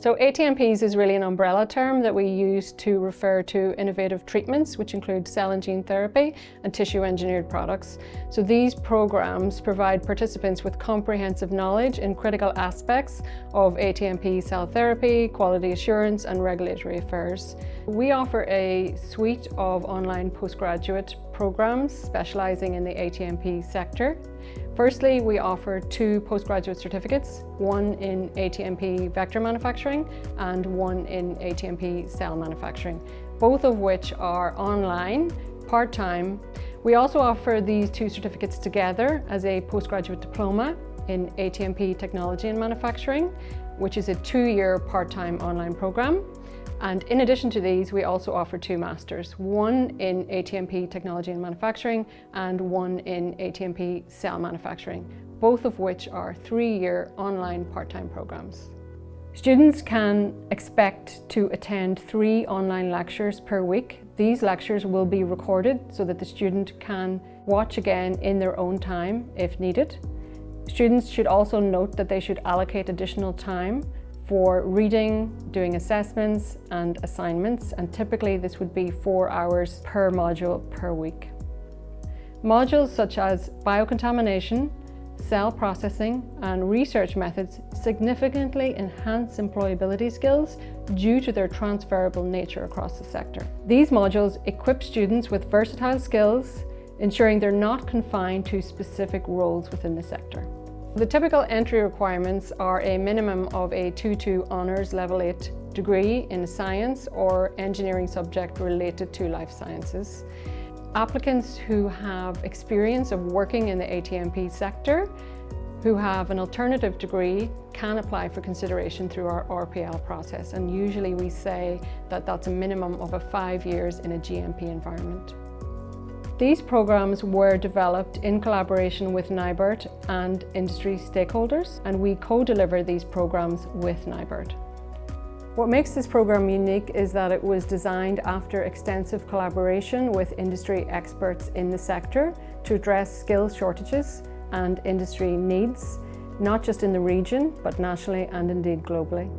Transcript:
So ATMPs is really an umbrella term that we use to refer to innovative treatments, which include cell and gene therapy and tissue engineered products. So these programs provide participants with comprehensive knowledge in critical aspects of ATMP cell therapy, quality assurance and regulatory affairs. We offer a suite of online postgraduate programs specializing in the ATMP sector. Firstly, we offer 2 postgraduate certificates, one in ATMP vector manufacturing and one in ATMP cell manufacturing, both of which are online, part-time. We also offer these 2 certificates together as a postgraduate diploma in ATMP technology and manufacturing, which is a 2-year part-time online program. And in addition to these, we also offer 2 masters, one in ATMP technology and manufacturing and one in ATMP cell manufacturing, both of which are 3-year online part-time programs. Students can expect to attend 3 online lectures per week. These lectures will be recorded so that the student can watch again in their own time if needed. Students should also note that they should allocate additional time for reading, doing assessments and assignments, and typically this would be 4 hours per module per week. Modules such as biocontamination, cell processing and research methods significantly enhance employability skills due to their transferable nature across the sector. These modules equip students with versatile skills, ensuring they're not confined to specific roles within the sector. The typical entry requirements are a minimum of a 2-2 Honours Level 8 degree in a science or engineering subject related to life sciences. Applicants who have experience of working in the ATMP sector, who have an alternative degree, can apply for consideration through our RPL process, and usually we say that that's a minimum of 5 years in a GMP environment. These programs were developed in collaboration with NIBRT and industry stakeholders, and we co-deliver these programs with NIBRT. What makes this program unique is that it was designed after extensive collaboration with industry experts in the sector to address skills shortages and industry needs, not just in the region, but nationally and indeed globally.